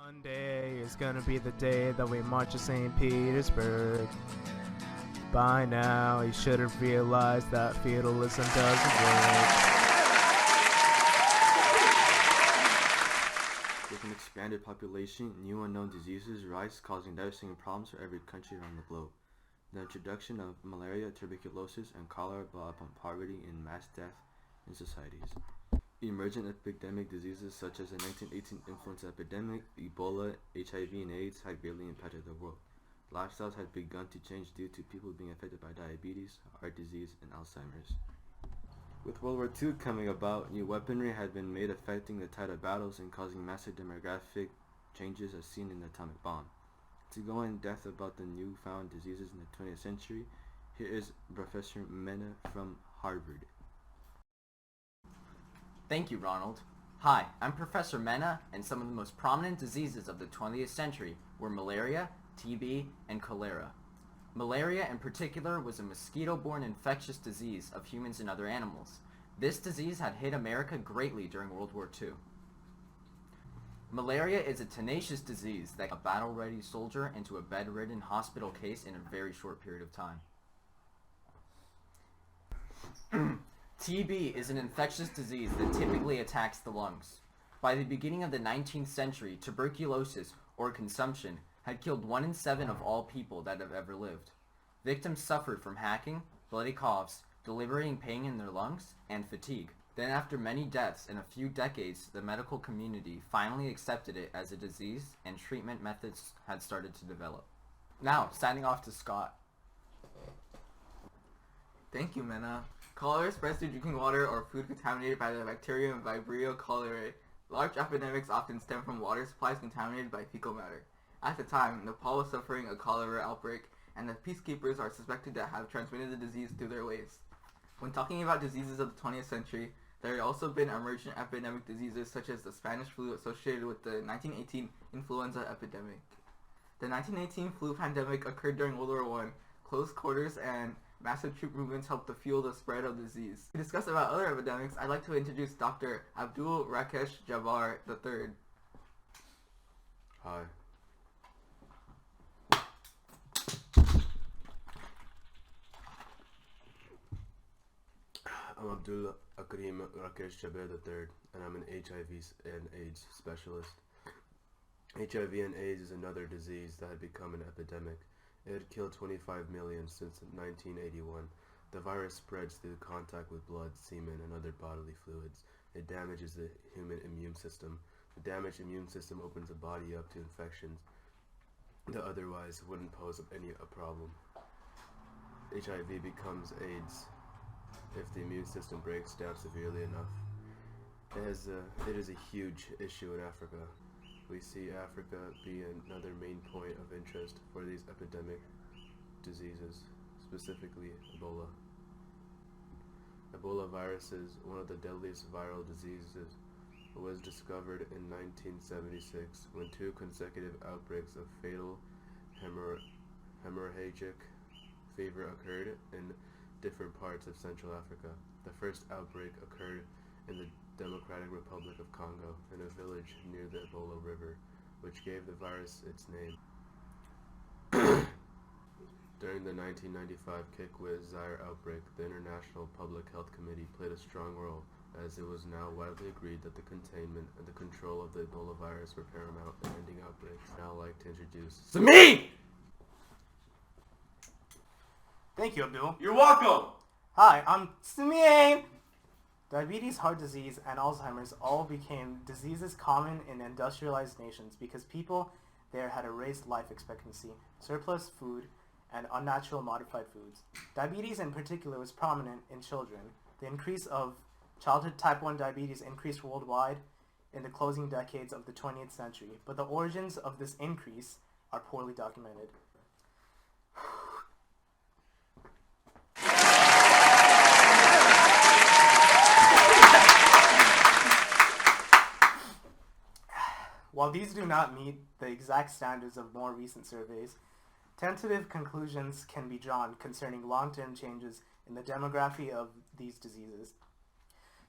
One day is gonna be the day that we march to St. Petersburg. By now, you should have realized that feudalism doesn't work. With an expanded population, new unknown diseases rise, causing devastating problems for every country around the globe. The introduction of malaria, tuberculosis, and cholera brought upon poverty and mass death in societies. Emergent epidemic diseases such as the 1918 influenza epidemic, Ebola, HIV, and AIDS had greatly impacted the world. Lifestyles had begun to change due to people being affected by diabetes, heart disease, and Alzheimer's. With World War II coming about, new weaponry had been made affecting the tide of battles and causing massive demographic changes as seen in the atomic bomb. To go in depth about the newfound diseases in the 20th century, here is Professor Mena from Harvard. Thank you, Ronald. Hi, I'm Professor Mena, and some of the most prominent diseases of the 20th century were malaria, TB, and cholera. Malaria in particular was a mosquito-borne infectious disease of humans and other animals. This disease had hit America greatly during World War II. Malaria is a tenacious disease that a battle-ready soldier into a bedridden hospital case in a very short period of time. TB is an infectious disease that typically attacks the lungs. By the beginning of the 19th century, tuberculosis, or consumption, had killed 1 in 7 of all people that have ever lived. Victims suffered from hacking, bloody coughs, deliberating pain in their lungs, and fatigue. Then after many deaths and a few decades, the medical community finally accepted it as a disease and treatment methods had started to develop. Now, signing off to Scott. Thank you, Mena. Cholera spreads through drinking water or food contaminated by the bacterium Vibrio cholerae. Large epidemics often stem from water supplies contaminated by fecal matter. At the time, Nepal was suffering a cholera outbreak, and the peacekeepers are suspected to have transmitted the disease through their waste. When talking about diseases of the 20th century, there had also been emergent epidemic diseases such as the Spanish flu associated with the 1918 influenza epidemic. The 1918 flu pandemic occurred during World War I. Close quarters and massive troop movements helped to fuel the spread of the disease. To discuss about other epidemics, I'd like to introduce Dr. Abdul Rakesh Jabbar III. Hi. I'm Abdul Akrim Rakesh Jabbar III, and I'm an HIV and AIDS specialist. HIV and AIDS is another disease that had become an epidemic. It had killed 25 million since 1981. The virus spreads through contact with blood, semen, and other bodily fluids. It damages the human immune system. The damaged immune system opens the body up to infections that otherwise wouldn't pose any problem. HIV becomes AIDS if the immune system breaks down severely enough. It is a huge issue in Africa. We see Africa be another main point of interest for these epidemic diseases, specifically Ebola. Ebola virus is one of the deadliest viral diseases. It was discovered in 1976 when 2 consecutive outbreaks of fatal hemorrhagic fever occurred in different parts of Central Africa. The first outbreak occurred in the Democratic Republic of Congo, in a village near the Ebola River, which gave the virus its name. During the 1995 Kikwit Zaire outbreak, the International Public Health Committee played a strong role, as it was now widely agreed that the containment and the control of the Ebola virus were paramount in ending outbreaks. Now I'd like to introduce Me! Thank you, Abdul. You're welcome! Hi, I'm Samir. Diabetes, heart disease, and Alzheimer's all became diseases common in industrialized nations because people there had a raised life expectancy, surplus food, and unnatural modified foods. Diabetes in particular was prominent in children. The increase of childhood type 1 diabetes increased worldwide in the closing decades of the 20th century, but the origins of this increase are poorly documented. While these do not meet the exact standards of more recent surveys, tentative conclusions can be drawn concerning long-term changes in the demography of these diseases.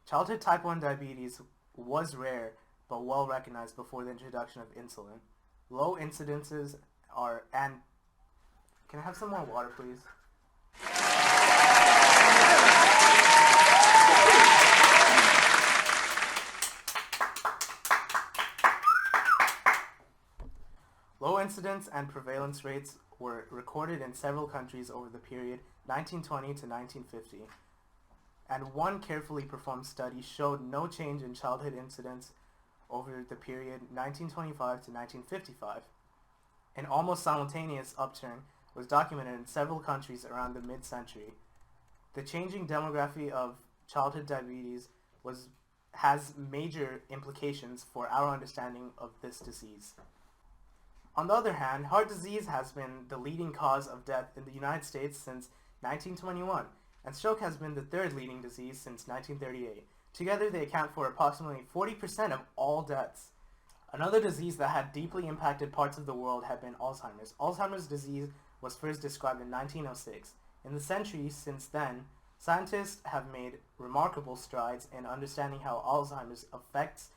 Childhood type 1 diabetes was rare but well recognized before the introduction of insulin. Low incidences are, and can I have some more water, please? Low incidence and prevalence rates were recorded in several countries over the period 1920 to 1950, and one carefully performed study showed no change in childhood incidence over the period 1925 to 1955. An almost simultaneous upturn was documented in several countries around the mid-century. The changing demography of childhood diabetes has major implications for our understanding of this disease. On the other hand, heart disease has been the leading cause of death in the United States since 1921, and stroke has been the third leading disease since 1938. Together, they account for approximately 40% of all deaths. Another disease that had deeply impacted parts of the world had been Alzheimer's. Alzheimer's disease was first described in 1906. In the centuries since then, scientists have made remarkable strides in understanding how Alzheimer's affects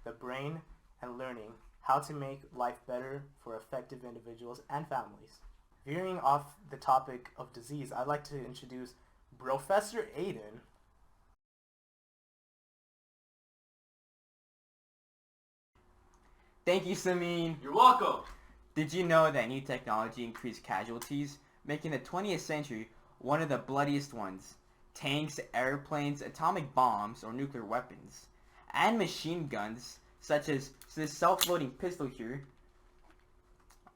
the brain and learning how to make life better for affected individuals and families. Veering off the topic of disease, I'd like to introduce Professor Aden. Thank you, Samin. You're welcome! Did you know that new technology increased casualties, making the 20th century one of the bloodiest ones? Tanks, airplanes, atomic bombs or nuclear weapons, and machine guns, such as this self-loading pistol here,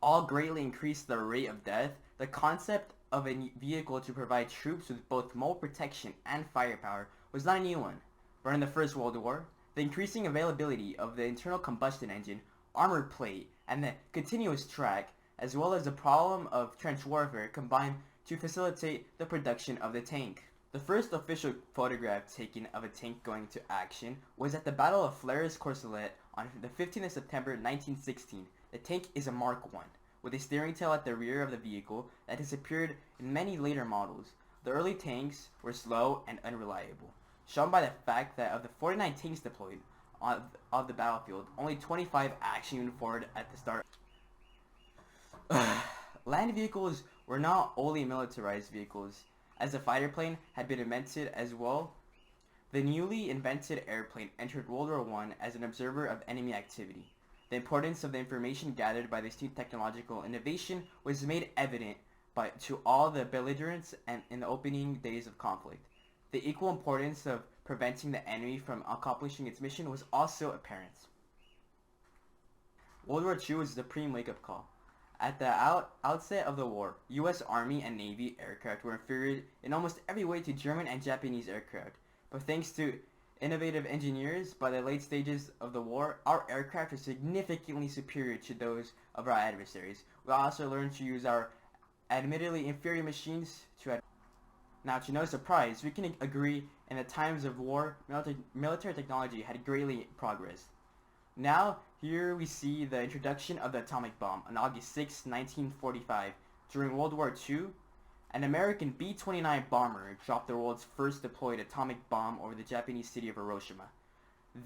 all greatly increased the rate of death. The concept of a vehicle to provide troops with both mobile protection and firepower was not a new one. During the First World War, the increasing availability of the internal combustion engine, armor plate, and the continuous track, as well as the problem of trench warfare, combined to facilitate the production of the tank. The first official photograph taken of a tank going to action was at the Battle of Flares-Courcelette on the 15th of September 1916. The tank is a Mark I, with a steering tail at the rear of the vehicle that has appeared in many later models. The early tanks were slow and unreliable, shown by the fact that of the 49 tanks deployed on the battlefield, only 25 actually moved forward at the start. Land vehicles were not only militarized vehicles, as the fighter plane had been invented as well. The newly invented airplane entered World War I as an observer of enemy activity. The importance of the information gathered by this new technological innovation was made evident to all the belligerents and in the opening days of conflict. The equal importance of preventing the enemy from accomplishing its mission was also apparent. World War II was the supreme wake-up call. At the outset of the war, U.S. Army and Navy aircraft were inferior in almost every way to German and Japanese aircraft. But thanks to innovative engineers, by the late stages of the war, our aircraft were significantly superior to those of our adversaries. We also learned to use our admittedly inferior machines to Now, to no surprise, we can agree in the times of war, military technology had greatly progressed. Now, here we see the introduction of the atomic bomb on August 6, 1945. During World War II, an American B-29 bomber dropped the world's first deployed atomic bomb over the Japanese city of Hiroshima.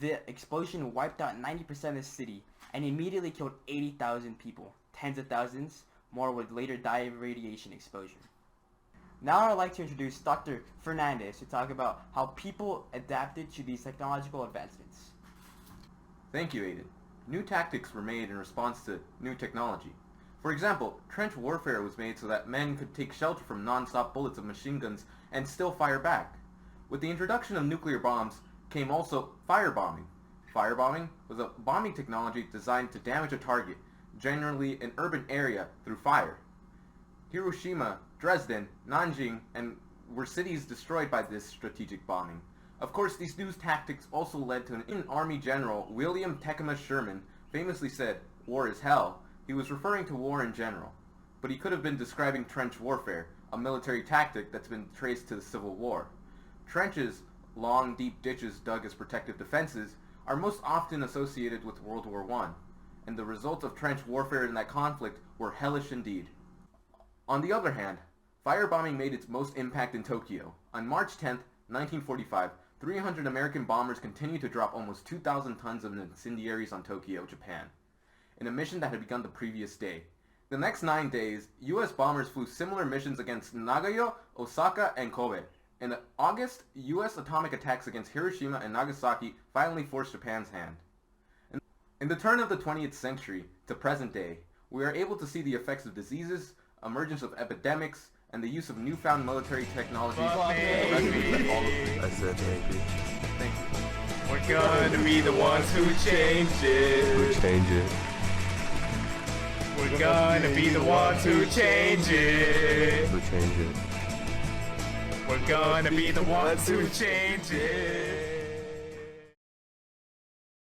The explosion wiped out 90% of the city and immediately killed 80,000 people. Tens of thousands more would later die of radiation exposure. Now I'd like to introduce Dr. Hernandez to talk about how people adapted to these technological advancements. Thank you, Aden. New tactics were made in response to new technology. For example, trench warfare was made so that men could take shelter from non-stop bullets of machine guns and still fire back. With the introduction of nuclear bombs came also firebombing. Firebombing was a bombing technology designed to damage a target, generally an urban area, through fire. Hiroshima, Dresden, Nanjing, and were cities destroyed by this strategic bombing. Of course, these new tactics also led to an Army General, William Tecumseh Sherman, famously said, "War is hell." He was referring to war in general, but he could have been describing trench warfare, a military tactic that's been traced to the Civil War. Trenches, long, deep ditches dug as protective defenses, are most often associated with World War I, and the results of trench warfare in that conflict were hellish indeed. On the other hand, firebombing made its most impact in Tokyo. On March 10, 1945, 300 American bombers continue to drop almost 2,000 tons of incendiaries on Tokyo, Japan, in a mission that had begun the previous day. The next 9 days, U.S. bombers flew similar missions against Nagayo, Osaka, and Kobe. In August, U.S. atomic attacks against Hiroshima and Nagasaki finally forced Japan's hand. In the turn of the 20th century to present day, we are able to see the effects of diseases, emergence of epidemics, and the use of newfound military technology. I said thank you. Thank you. We're gonna be the ones who change it. We change it. We're gonna be the ones who change it. We change it. We're gonna be the ones who change it.